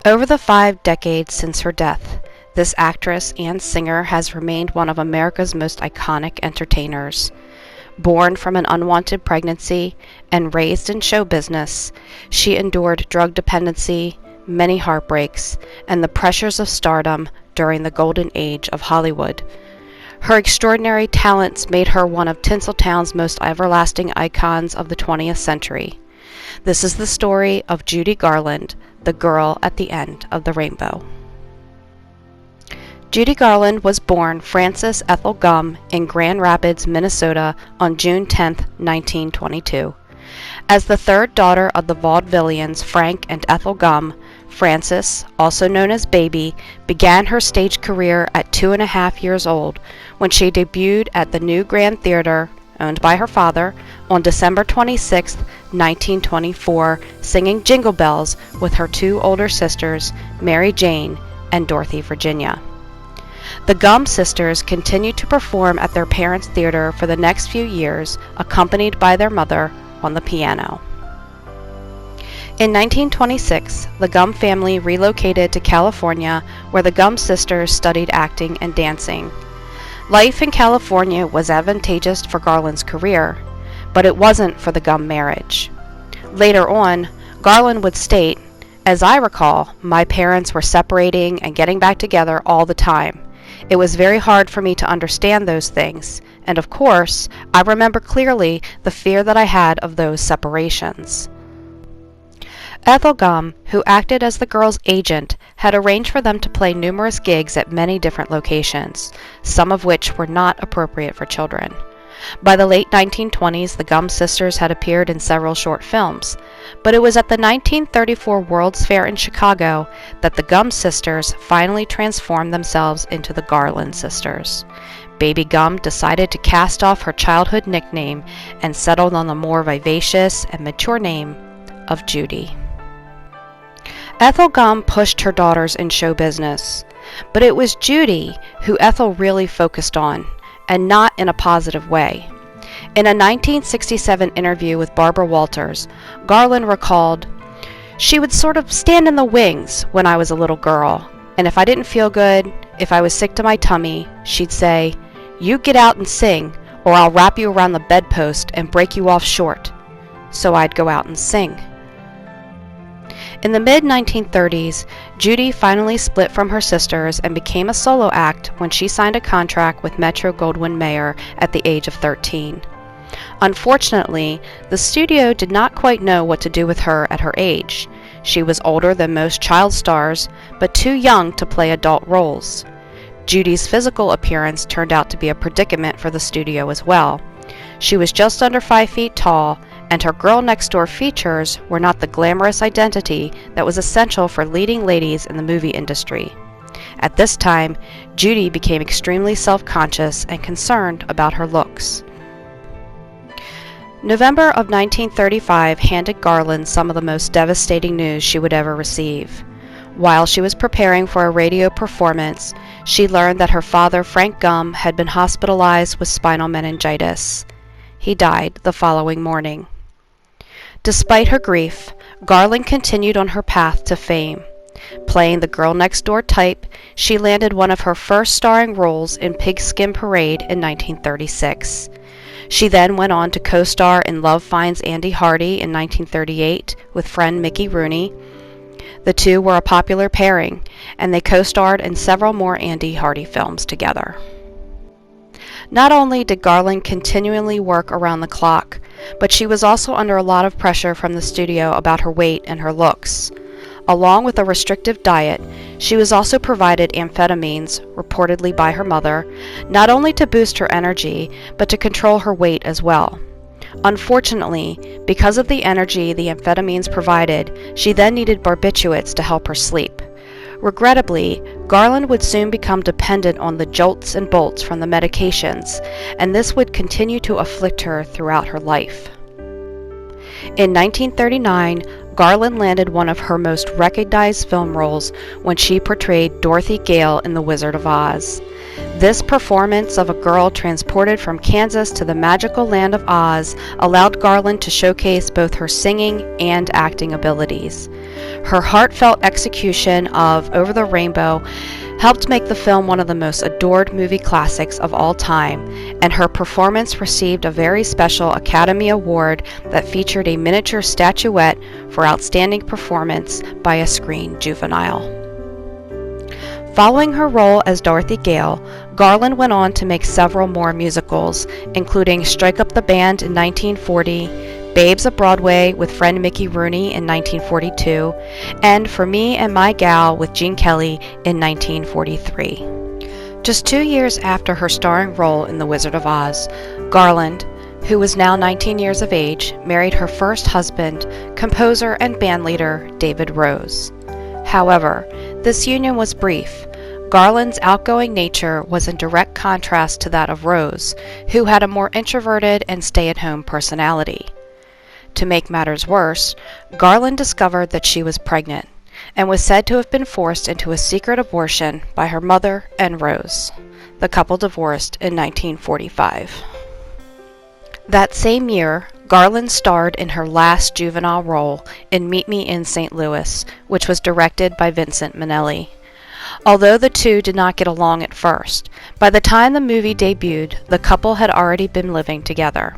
Over the 5 decades since her death, this actress and singer has remained one of America's most iconic entertainers. Born from an unwanted pregnancy and raised in show business, she endured drug dependency, many heartbreaks, and the pressures of stardom during the golden age of Hollywood. Her extraordinary talents made her one of Tinseltown's most everlasting icons of the 20th century. This is the story of Judy Garland, the girl at the end of the rainbow. Judy Garland was born Frances Ethel Gumm in Grand Rapids, Minnesota on June 10, 1922. As the third daughter of the vaudevillians Frank and Ethel Gumm, Frances, also known as Baby, began her stage career at 2.5 years old when she debuted at the New Grand Theater, owned by her father, on December 26, 1924, singing Jingle Bells with her 2 older sisters, Mary Jane and Dorothy Virginia. The Gumm sisters continued to perform at their parents' theater for the next few years, accompanied by their mother on the piano. In 1926, the Gumm family relocated to California, where the Gumm sisters studied acting and dancing. Life in California was advantageous for Garland's career, but it wasn't for the Gumm marriage. Later on, Garland would state, "As I recall, my parents were separating and getting back together all the time. It was very hard for me to understand those things, and of course, I remember clearly the fear that I had of those separations." Ethel Gumm, who acted as the girls' agent, had arranged for them to play numerous gigs at many different locations, some of which were not appropriate for children. By the late 1920s, the Gumm sisters had appeared in several short films, but it was at the 1934 World's Fair in Chicago that the Gumm sisters finally transformed themselves into the Garland sisters. Baby Gumm decided to cast off her childhood nickname and settled on the more vivacious and mature name of Judy. Ethel Gumm pushed her daughters in show business, but it was Judy who Ethel really focused on, and not in a positive way. In a 1967 interview with Barbara Walters, Garland recalled, "She would sort of stand in the wings when I was a little girl, and if I didn't feel good, if I was sick to my tummy, she'd say, 'You get out and sing, or I'll wrap you around the bedpost and break you off short.' So I'd go out and sing." In the mid-1930s, Judy finally split from her sisters and became a solo act when she signed a contract with Metro-Goldwyn-Mayer at the age of 13. Unfortunately, the studio did not quite know what to do with her at her age. She was older than most child stars, but too young to play adult roles. Judy's physical appearance turned out to be a predicament for the studio as well. She was just under 5 feet tall, and her girl next door features were not the glamorous identity that was essential for leading ladies in the movie industry. At this time, Judy became extremely self-conscious and concerned about her looks. November of 1935 handed Garland some of the most devastating news she would ever receive. While she was preparing for a radio performance, she learned that her father, Frank Gumm, had been hospitalized with spinal meningitis. He died the following morning. Despite her grief, Garland continued on her path to fame. Playing the girl next door type, she landed one of her first starring roles in Pigskin Parade in 1936. She then went on to co-star in Love Finds Andy Hardy in 1938 with friend Mickey Rooney. The two were a popular pairing, and they co-starred in several more Andy Hardy films together. Not only did Garland continually work around the clock, but she was also under a lot of pressure from the studio about her weight and her looks. Along with a restrictive diet, she was also provided amphetamines, reportedly by her mother, not only to boost her energy, but to control her weight as well. Unfortunately, because of the energy the amphetamines provided, she then needed barbiturates to help her sleep. Regrettably, Garland would soon become dependent on the jolts and bolts from the medications, and this would continue to afflict her throughout her life. In 1939, Garland landed one of her most recognized film roles when she portrayed Dorothy Gale in The Wizard of Oz. This performance of a girl transported from Kansas to the magical land of Oz allowed Garland to showcase both her singing and acting abilities. Her heartfelt execution of Over the Rainbow helped make the film one of the most adored movie classics of all time, and her performance received a very special Academy Award that featured a miniature statuette for outstanding performance by a screen juvenile. Following her role as Dorothy Gale, Garland went on to make several more musicals, including Strike Up the Band in 1940, Babes of Broadway with friend Mickey Rooney in 1942, and For Me and My Gal with Gene Kelly in 1943. Just 2 years after her starring role in The Wizard of Oz, Garland, who was now 19 years of age, married her first husband, composer and bandleader David Rose. However, this union was brief. Garland's outgoing nature was in direct contrast to that of Rose, who had a more introverted and stay-at-home personality. To make matters worse, Garland discovered that she was pregnant, and was said to have been forced into a secret abortion by her mother and Rose. The couple divorced in 1945. That same year, Garland starred in her last juvenile role in Meet Me in St. Louis, which was directed by Vincent Minnelli. Although the two did not get along at first, by the time the movie debuted, the couple had already been living together.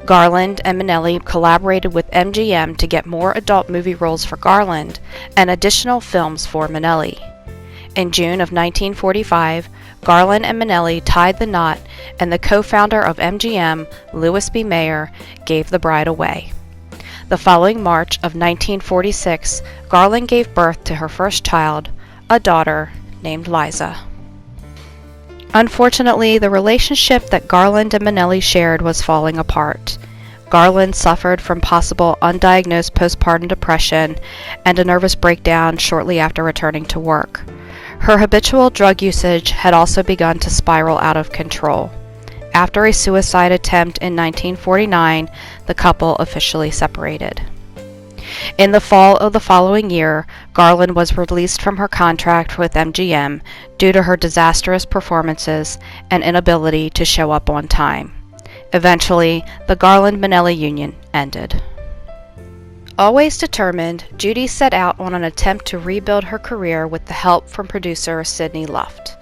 Garland and Minnelli collaborated with MGM to get more adult movie roles for Garland and additional films for Minnelli. In June of 1945, Garland and Minnelli tied the knot, and the co-founder of MGM, Louis B. Mayer, gave the bride away. The following March of 1946, Garland gave birth to her first child, a daughter named Liza. Unfortunately, the relationship that Garland and Minnelli shared was falling apart. Garland suffered from possible undiagnosed postpartum depression and a nervous breakdown shortly after returning to work. Her habitual drug usage had also begun to spiral out of control. After a suicide attempt in 1949, the couple officially separated. In the fall of the following year, Garland was released from her contract with MGM due to her disastrous performances and inability to show up on time. Eventually, the Garland-Minnelli union ended. Always determined, Judy set out on an attempt to rebuild her career with the help from producer Sidney Luft.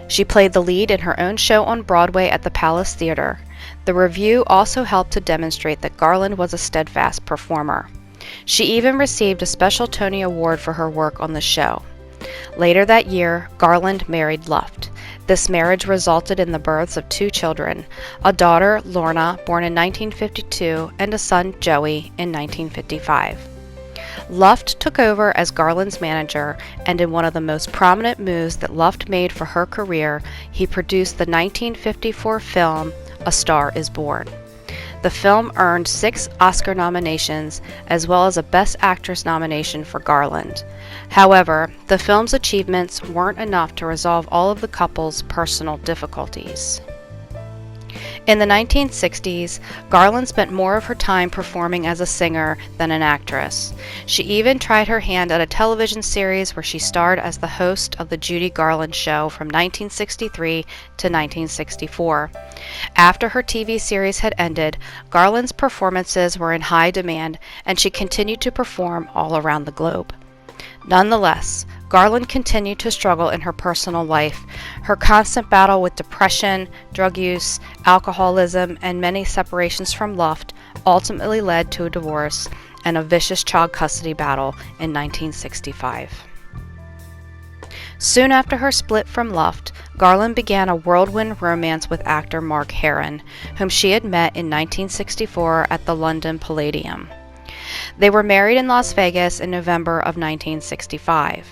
She played the lead in her own show on Broadway at the Palace Theater. The review also helped to demonstrate that Garland was a steadfast performer. She even received a special Tony Award for her work on the show. Later that year, Garland married Luft. This marriage resulted in the births of 2 children, a daughter, Lorna, born in 1952, and a son, Joey, in 1955. Luft took over as Garland's manager, and in one of the most prominent moves that Luft made for her career, he produced the 1954 film A Star is Born. The film earned 6 Oscar nominations, as well as a Best Actress nomination for Garland. However, the film's achievements weren't enough to resolve all of the couple's personal difficulties. In the 1960s, Garland spent more of her time performing as a singer than an actress. She even tried her hand at a television series where she starred as the host of The Judy Garland Show from 1963 to 1964. After her TV series had ended, Garland's performances were in high demand, and she continued to perform all around the globe. Nonetheless, Garland continued to struggle in her personal life. Her constant battle with depression, drug use, alcoholism, and many separations from Luft ultimately led to a divorce and a vicious child custody battle in 1965. Soon after her split from Luft, Garland began a whirlwind romance with actor Mark Herron, whom she had met in 1964 at the London Palladium. They were married in Las Vegas in November of 1965.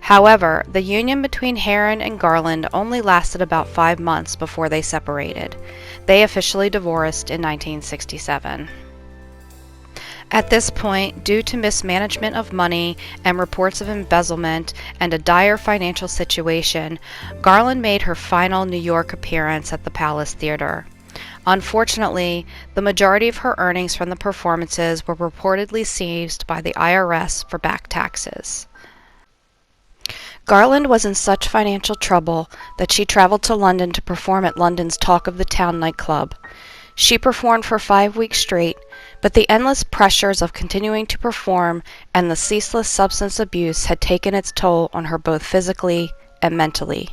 However, the union between Herron and Garland only lasted about 5 months before they separated. They officially divorced in 1967. At this point, due to mismanagement of money and reports of embezzlement and a dire financial situation, Garland made her final New York appearance at the Palace Theater. Unfortunately, the majority of her earnings from the performances were reportedly seized by the IRS for back taxes. Garland was in such financial trouble that she traveled to London to perform at London's Talk of the Town nightclub. She performed for 5 weeks straight, but the endless pressures of continuing to perform and the ceaseless substance abuse had taken its toll on her both physically and mentally.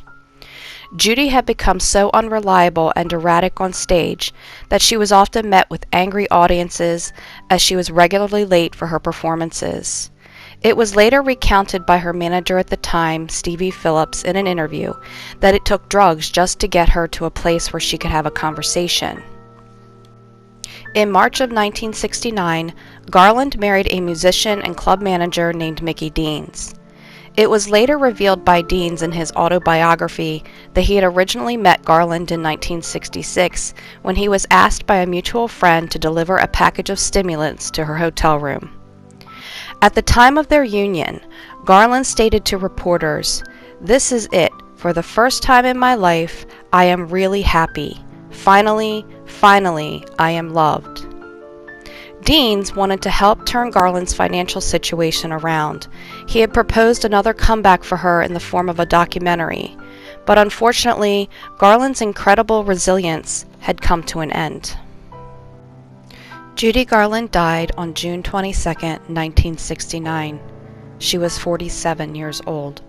Judy had become so unreliable and erratic on stage that she was often met with angry audiences as she was regularly late for her performances. It was later recounted by her manager at the time, Stevie Phillips, in an interview, that it took drugs just to get her to a place where she could have a conversation. In March of 1969, Garland married a musician and club manager named Mickey Deans. It was later revealed by Deans in his autobiography that he had originally met Garland in 1966 when he was asked by a mutual friend to deliver a package of stimulants to her hotel room. At the time of their union, Garland stated to reporters, "This is it. For the first time in my life, I am really happy. Finally, I am loved." Deans wanted to help turn Garland's financial situation around. He had proposed another comeback for her in the form of a documentary, but unfortunately, Garland's incredible resilience had come to an end. Judy Garland died on June 22, 1969. She was 47 years old.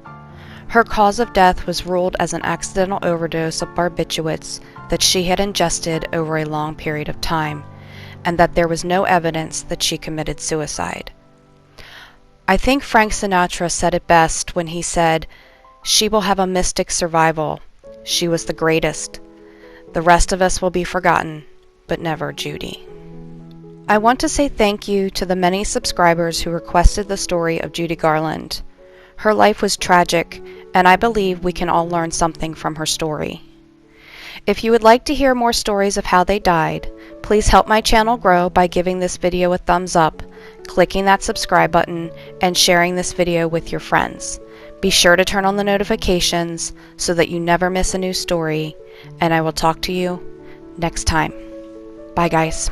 Her cause of death was ruled as an accidental overdose of barbiturates that she had ingested over a long period of time, and that there was no evidence that she committed suicide. I think Frank Sinatra said it best when he said, "She will have a mystic survival. She was the greatest. The rest of us will be forgotten, but never Judy." I want to say thank you to the many subscribers who requested the story of Judy Garland. Her life was tragic, and I believe we can all learn something from her story. If you would like to hear more stories of how they died, please help my channel grow by giving this video a thumbs up, clicking that subscribe button, and sharing this video with your friends. Be sure to turn on the notifications so that you never miss a new story, and I will talk to you next time. Bye guys.